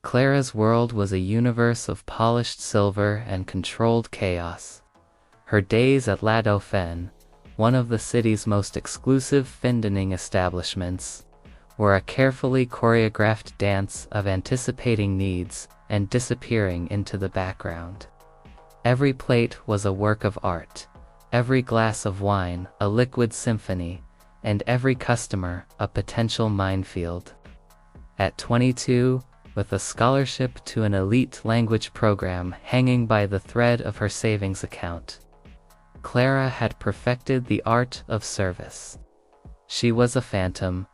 Clara's world was a universe of polished silver and controlled chaos. Her days at La Dauphine, one of the city's most exclusive fine-dining establishments, were a carefully choreographed dance of anticipating needs and disappearing into the background. Every plate was a work of art, every glass of wine a liquid symphony, and every customer a potential minefield. At 22, with a scholarship to an elite language program hanging by the thread of her savings account, Clara had perfected the art of service. She was a phantom,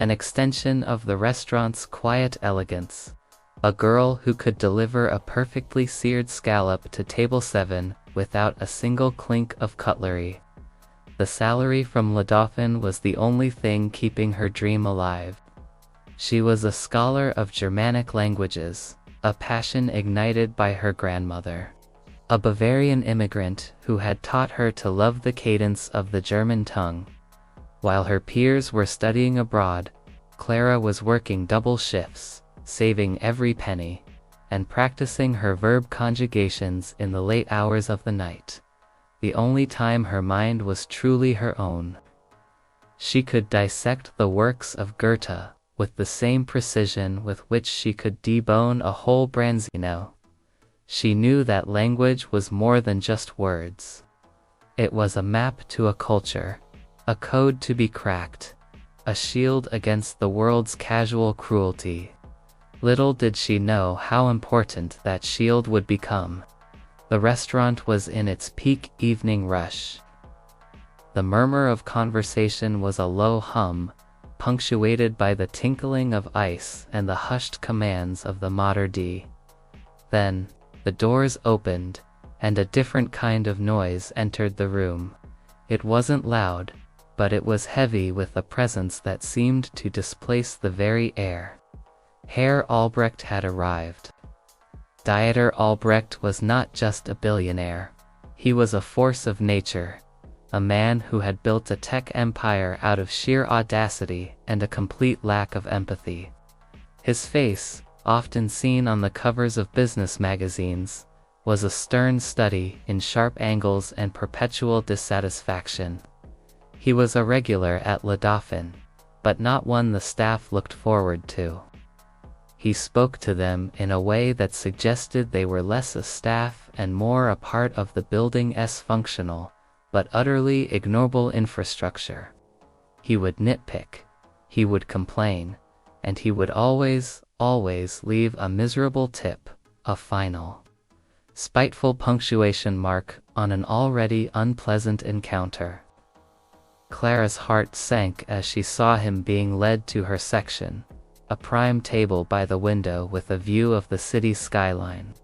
an extension of the restaurant's quiet elegance, a girl who could deliver a perfectly seared scallop to table 7 without a single clink of cutlery. The salary from La Dauphine was the only thing keeping her dream alive. She was a scholar of Germanic languages, a passion ignited by her grandmother, a Bavarian immigrant who had taught her to love the cadence of the German tongue. While her peers were studying abroad, Clara was working double shifts, saving every penny, and practicing her verb conjugations in the late hours of the night, the only time her mind was truly her own. She could dissect the works of Goethe with the same precision with which she could debone a whole branzino. She knew that language was more than just words. It was a map to a culture, a code to be cracked, a shield against the world's casual cruelty. Little did she know how important that shield would become. The restaurant was in its peak evening rush. The murmur of conversation was a low hum, punctuated by the tinkling of ice and the hushed commands of the maître d'. Then, the doors opened, and a different kind of noise entered the room. It wasn't loud, but it was heavy with a presence that seemed to displace the very air. Herr Albrecht had arrived. Dieter Albrecht was not just a billionaire. He was a force of nature, a man who had built a tech empire out of sheer audacity and a complete lack of empathy. His face, often seen on the covers of business magazines, was a stern study in sharp angles and perpetual dissatisfaction. He was a regular at La Dauphine, but not one the staff looked forward to. He spoke to them in a way that suggested they were less a staff and more a part of the building's functional, but utterly ignoble infrastructure. He would nitpick, he would complain, and he would always leave a miserable tip, a final, spiteful punctuation mark on an already unpleasant encounter. Clara's heart sank as she saw him being led to her section, a prime table by the window with a view of the city skyline.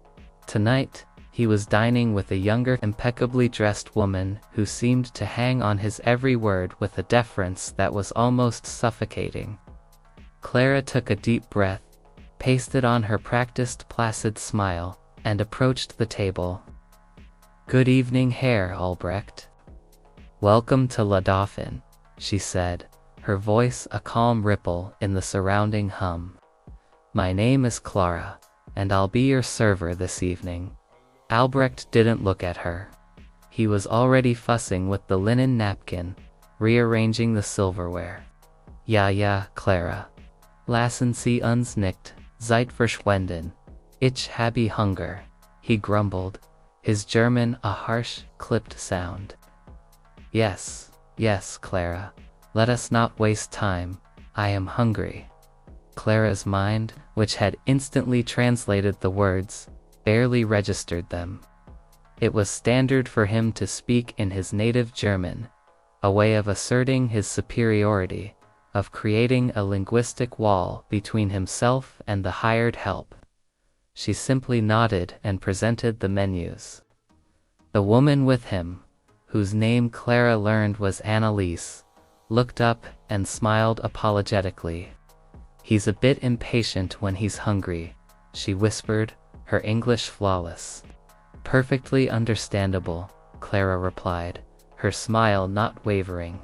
Tonight, he was dining with a younger, impeccably dressed woman who seemed to hang on his every word with a deference that was almost suffocating. Clara took a deep breath, pasted on her practiced placid smile, and approached the table. "Good evening, Herr Albrecht. Welcome to La Dauphine," she said, her voice a calm ripple in the surrounding hum. "My name is Clara, and I'll be your server this evening." Albrecht didn't look at her. He was already fussing with the linen napkin, rearranging the silverware. Ja, Clara. Lassen Sie uns nicht Zeit verschwenden. Ich habe Hunger," he grumbled, his German a harsh, clipped sound. Yes, Clara. Let us not waste time. I am hungry." Clara's mind, which had instantly translated the words, barely registered them. It was standard for him to speak in his native German, a way of asserting his superiority, of creating a linguistic wall between himself and the hired help. She simply nodded and presented the menus. The woman with him, whose name Clara learned was Annalise, looked up and smiled apologetically. "He's a bit impatient when he's hungry," she whispered, her English flawless. "Perfectly understandable," Clara replied, her smile not wavering.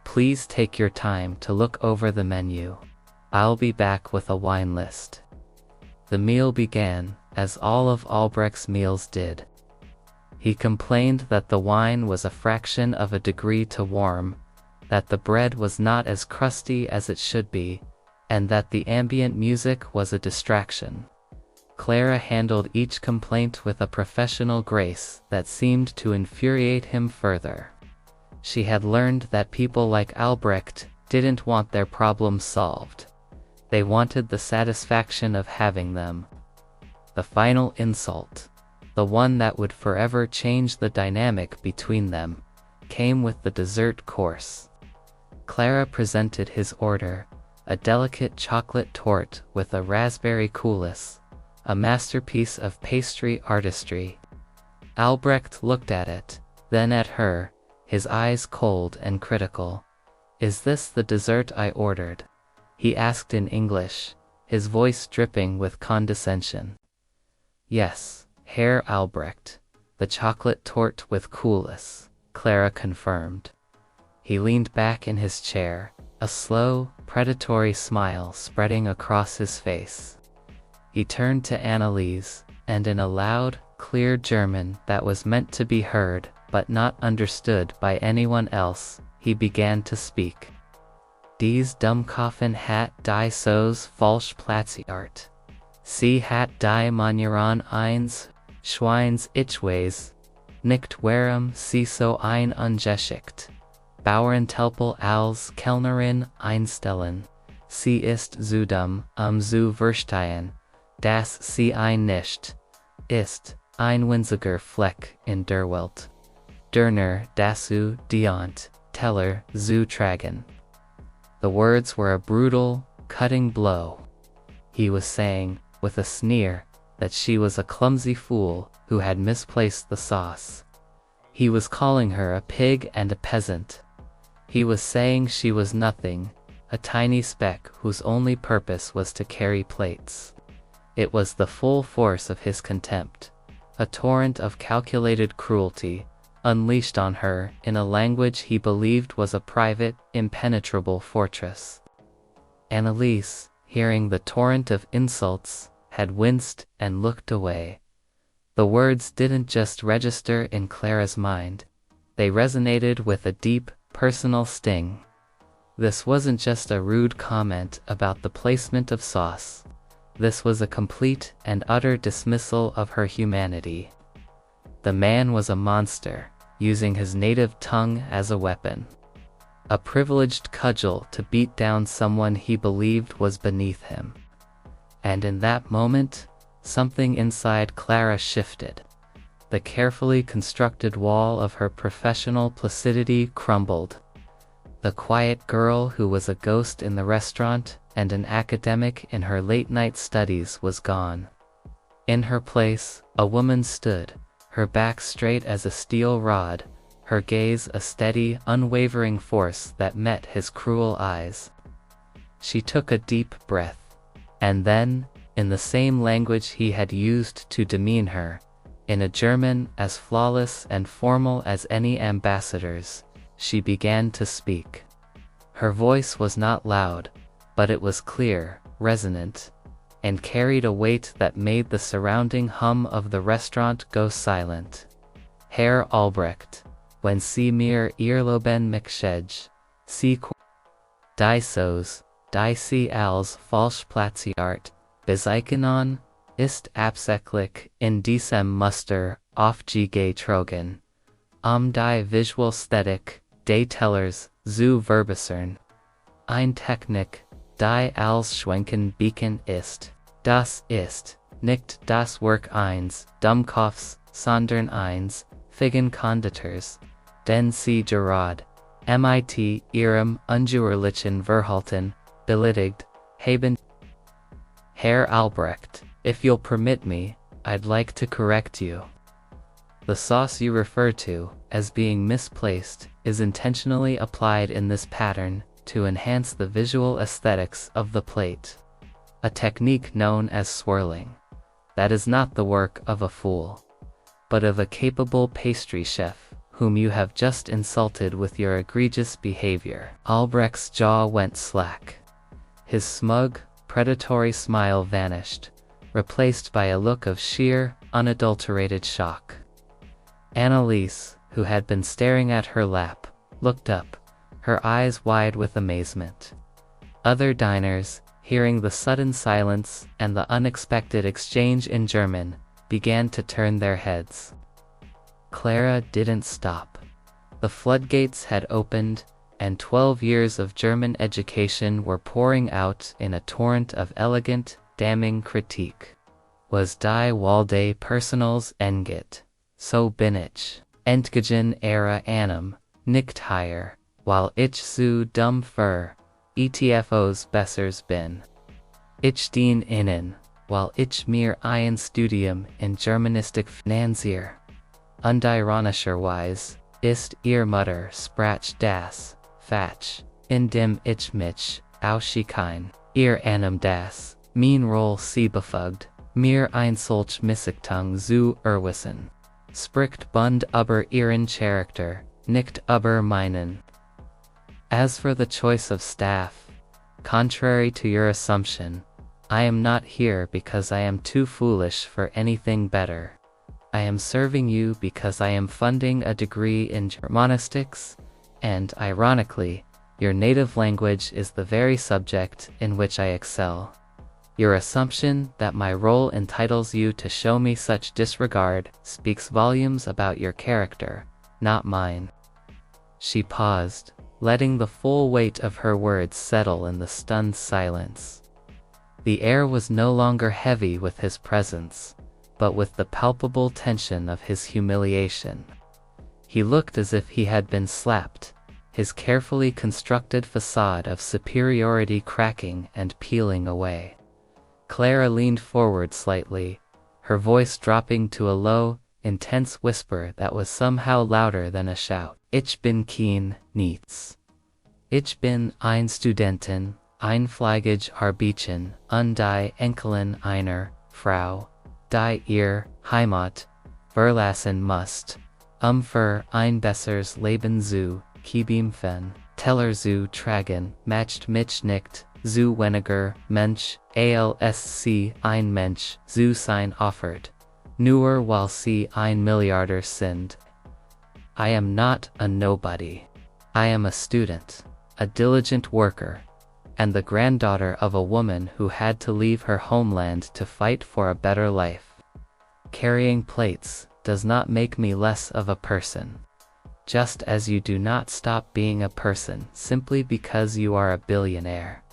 "Please take your time to look over the menu. I'll be back with a wine list." The meal began, as all of Albrecht's meals did. He complained that the wine was a fraction of a degree too warm, that the bread was not as crusty as it should be, and that the ambient music was a distraction. Clara handled each complaint with a professional grace that seemed to infuriate him further. She had learned that people like Albrecht didn't want their problems solved. They wanted the satisfaction of having them. The final insult, the one that would forever change the dynamic between them, came with the dessert course. Clara presented his order, a delicate chocolate torte with a raspberry coulis, a masterpiece of pastry artistry. Albrecht looked at it, then at her, his eyes cold and critical. "Is this the dessert I ordered?" he asked in English, his voice dripping with condescension. "Yes, Herr Albrecht, the chocolate torte with coulis," Clara confirmed. He leaned back in his chair, a slow, predatory smile spreading across his face. He turned to Anneliese, and in a loud, clear German that was meant to be heard but not understood by anyone else, he began to speak. "Dies Dummkopfen hat die so's falsch platziert. Sie hat die Manieren eins Schweins Ichways, nicht warum sie so ein ungeschickt. Bauerntelpel als Kellnerin einstellen. Sie ist zu dumm, zu verstehen, dass sie ein nicht ist, ein winziger Fleck in der Welt. Derner dazu dient, Teller zu tragen." The words were a brutal, cutting blow. He was saying, with a sneer, that she was a clumsy fool who had misplaced the sauce. He was calling her a pig and a peasant. He was saying she was nothing, a tiny speck whose only purpose was to carry plates. It was the full force of his contempt, a torrent of calculated cruelty, unleashed on her in a language he believed was a private, impenetrable fortress. Anneliese, hearing the torrent of insults, had winced and looked away. The words didn't just register in Clara's mind, they resonated with a deep, personal sting. This wasn't just a rude comment about the placement of sauce. This was a complete and utter dismissal of her humanity. The man was a monster, using his native tongue as a weapon. A privileged cudgel to beat down someone he believed was beneath him. And in that moment, something inside Clara shifted. The carefully constructed wall of her professional placidity crumbled. The quiet girl who was a ghost in the restaurant and an academic in her late-night studies was gone. In her place, a woman stood, her back straight as a steel rod, her gaze a steady, unwavering force that met his cruel eyes. She took a deep breath, and then, in the same language he had used to demean her, in a German as flawless and formal as any ambassador's, she began to speak. Her voice was not loud, but it was clear, resonant, and carried a weight that made the surrounding hum of the restaurant go silent. "Herr Albrecht, wenn Sie mir Ehrloben mitschätz, Sie die so's, die Sie als falsch platziert, bezeichnen, ist absichtlich in diesem Muster aufgetragen, die Visualsthetik des Tellers zu verbessern. Eine Technik, die als Schwenken bekannt ist. Das ist nicht das Werk eines Dummkopfs, sondern eines Feigenkonditors, den Sie gerade mit Ihrem ungeheuerlichen Verhalten beleidigt haben." "Herr Albrecht, if you'll permit me, I'd like to correct you. The sauce you refer to as being misplaced is intentionally applied in this pattern to enhance the visual aesthetics of the plate. A technique known as swirling. That is not the work of a fool, but of a capable pastry chef whom you have just insulted with your egregious behavior." Albrecht's jaw went slack. His smug, predatory smile vanished, replaced by a look of sheer, unadulterated shock. Annalise, who had been staring at her lap, looked up, her eyes wide with amazement. Other diners, hearing the sudden silence and the unexpected exchange in German, began to turn their heads. Clara didn't stop. The floodgates had opened, and 12 years of German education were pouring out in a torrent of elegant, damning critique. Was die Walde Personals Enget, so bin ich, Entgegen ihrer Annahme, nicht higher, while ich zu dumm für, ETFOs bessers bin. Ich dien innen, while ich mir ein Studium in Germanistik finanziere. Unironischerweise ist ihr Mutter sprach das Fach, in dem ich mich ausscheiden, ihr Annahme das, mein Roll sie befugt, mir ein solch Missachtung zu erwissen. Spricht Bund über ihren Charakter, nicht über meinen. As for the choice of staff, contrary to your assumption, I am not here because I am too foolish for anything better. I am serving you because I am funding a degree in Germanistics, and, ironically, your native language is the very subject in which I excel. Your assumption that my role entitles you to show me such disregard speaks volumes about your character, not mine. She paused, letting the full weight of her words settle in the stunned silence. The air was no longer heavy with his presence, but with the palpable tension of his humiliation. He looked as if he had been slapped, his carefully constructed facade of superiority cracking and peeling away. Clara leaned forward slightly, her voice dropping to a low, intense whisper that was somehow louder than a shout. Ich bin kein nichts. Ich bin ein Studentin, ein Fliegage Arbeitchen, und die Enkelin einer Frau, die ihr Heimat verlassen musst, für ein besseres Leben zu kämpfen, Teller zu tragen, macht mich nicht zu weniger Mensch, als ein Mensch zu sein offert, nur weil sie ein Milliardär sind. I am not a nobody. I am a student, a diligent worker, and the granddaughter of a woman who had to leave her homeland to fight for a better life. Carrying plates does not make me less of a person. Just as you do not stop being a person simply because you are a billionaire.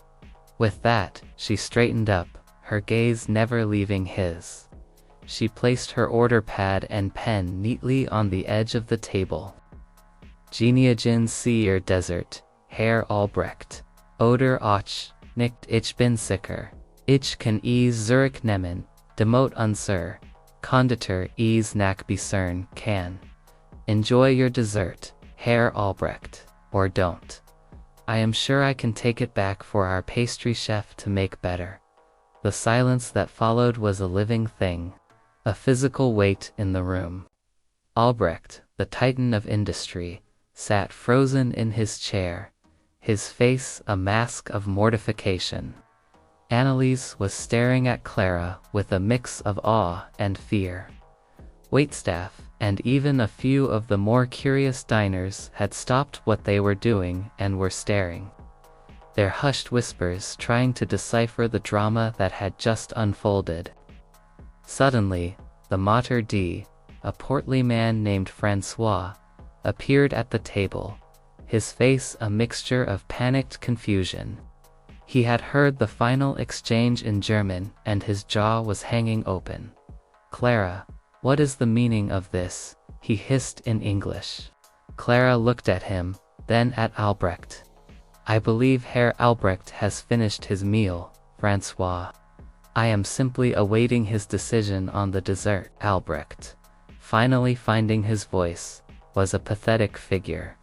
With that, she straightened up, her gaze never leaving his. She placed her order pad and pen neatly on the edge of the table. Genealogen Sie ihr Desert, Herr Albrecht. Oder auch, nicht ich bin sicher. Ich kann es zurücknehmen, demot unser Konditor es nachbessern kann. Enjoy your dessert, Herr Albrecht, or don't. I am sure I can take it back for our pastry chef to make better. The silence that followed was a living thing, a physical weight in the room. Albrecht, the titan of industry, sat frozen in his chair, his face a mask of mortification. Annalise was staring at Clara with a mix of awe and fear. Waitstaff, and even a few of the more curious diners had stopped what they were doing and were staring, their hushed whispers trying to decipher the drama that had just unfolded. Suddenly, the maître d', a portly man named Francois, appeared at the table, his face a mixture of panicked confusion. He had heard the final exchange in German and his jaw was hanging open. "Clara, what is the meaning of this?" he hissed in English. Clara looked at him, then at Albrecht. "I believe Herr Albrecht has finished his meal, Francois. I am simply awaiting his decision on the dessert." Albrecht, finally finding his voice, was a pathetic figure.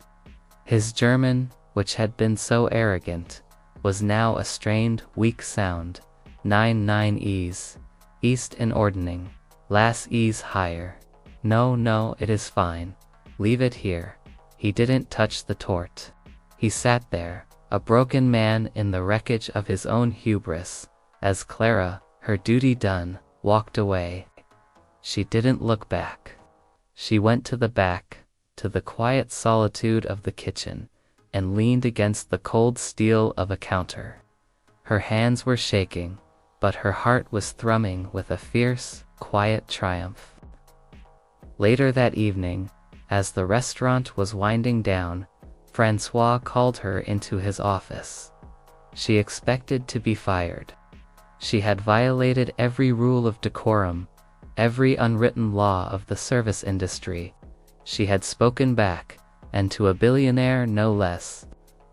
His German, which had been so arrogant, was now a strained, weak sound. Nine E's. East in ordning. Las E's higher. No, it is fine. Leave it here. He didn't touch the tort. He sat there, a broken man in the wreckage of his own hubris, as Clara, her duty done, walked away. She didn't look back. She went to the back, to the quiet solitude of the kitchen, and leaned against the cold steel of a counter. Her hands were shaking, but her heart was thrumming with a fierce, quiet triumph. Later that evening, as the restaurant was winding down, Francois called her into his office. She expected to be fired. She had violated every rule of decorum, every unwritten law of the service industry. She had spoken back, and to a billionaire no less.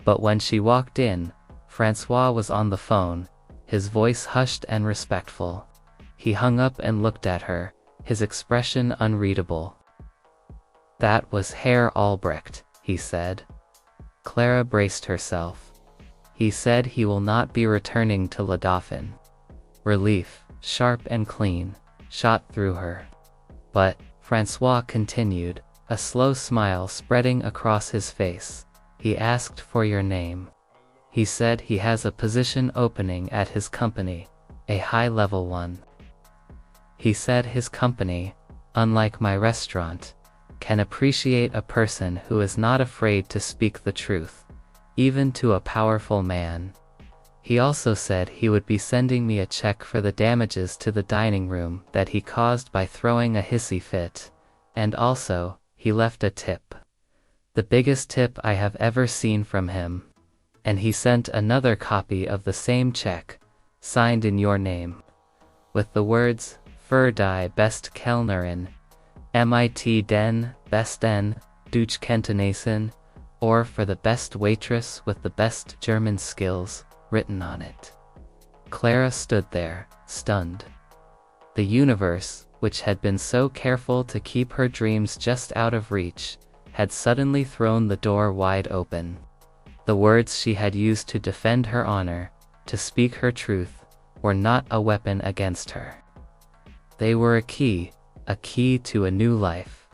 But when she walked in, Francois was on the phone, his voice hushed and respectful. He hung up and looked at her, his expression unreadable. "That was Herr Albrecht," he said. Clara braced herself. "He said he will not be returning to La Dauphine." Relief, sharp and clean, shot through her. "But," Francois continued, a slow smile spreading across his face, "he asked for your name. He said he has a position opening at his company, a high-level one. He said his company, unlike my restaurant, can appreciate a person who is not afraid to speak the truth, even to a powerful man. He also said he would be sending me a check for the damages to the dining room that he caused by throwing a hissy fit, and also, he left a tip. The biggest tip I have ever seen from him. And he sent another copy of the same check, signed in your name, with the words, für die beste Kellnerin, mit den besten Deutschkenntnissen, or for the best waitress with the best German skills, written on it." Clara stood there, stunned. The universe, which had been so careful to keep her dreams just out of reach, had suddenly thrown the door wide open. The words she had used to defend her honor, to speak her truth, were not a weapon against her. They were a key to a new life.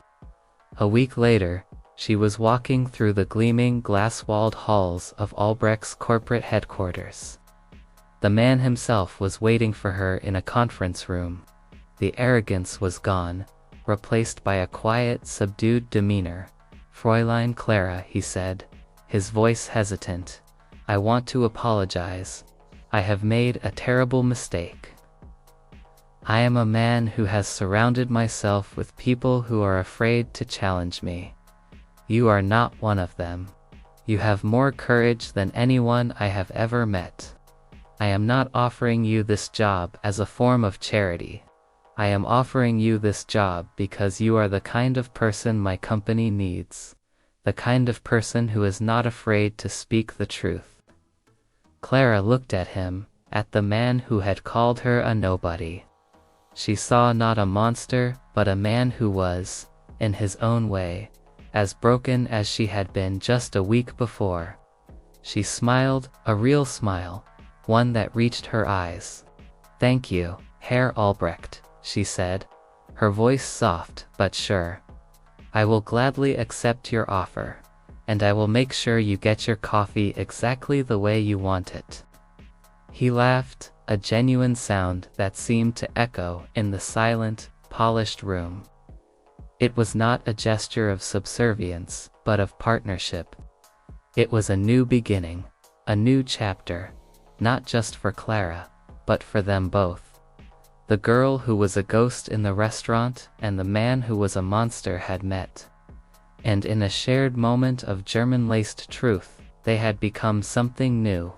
A week later, she was walking through the gleaming glass-walled halls of Albrecht's corporate headquarters. The man himself was waiting for her in a conference room. The arrogance was gone, replaced by a quiet, subdued demeanor. "Fräulein Clara," he said, his voice hesitant, "I want to apologize. I have made a terrible mistake. I am a man who has surrounded myself with people who are afraid to challenge me. You are not one of them. You have more courage than anyone I have ever met. I am not offering you this job as a form of charity. I am offering you this job because you are the kind of person my company needs. The kind of person who is not afraid to speak the truth." Clara looked at him, at the man who had called her a nobody. She saw not a monster, but a man who was, in his own way, as broken as she had been just a week before. She smiled, a real smile, one that reached her eyes. "Thank you, Herr Albrecht," she said, her voice soft but sure. "I will gladly accept your offer, and I will make sure you get your coffee exactly the way you want it." He laughed, a genuine sound that seemed to echo in the silent, polished room. It was not a gesture of subservience, but of partnership. It was a new beginning, a new chapter, not just for Clara, but for them both. The girl who was a ghost in the restaurant and the man who was a monster had met. And in a shared moment of German-laced truth, they had become something new.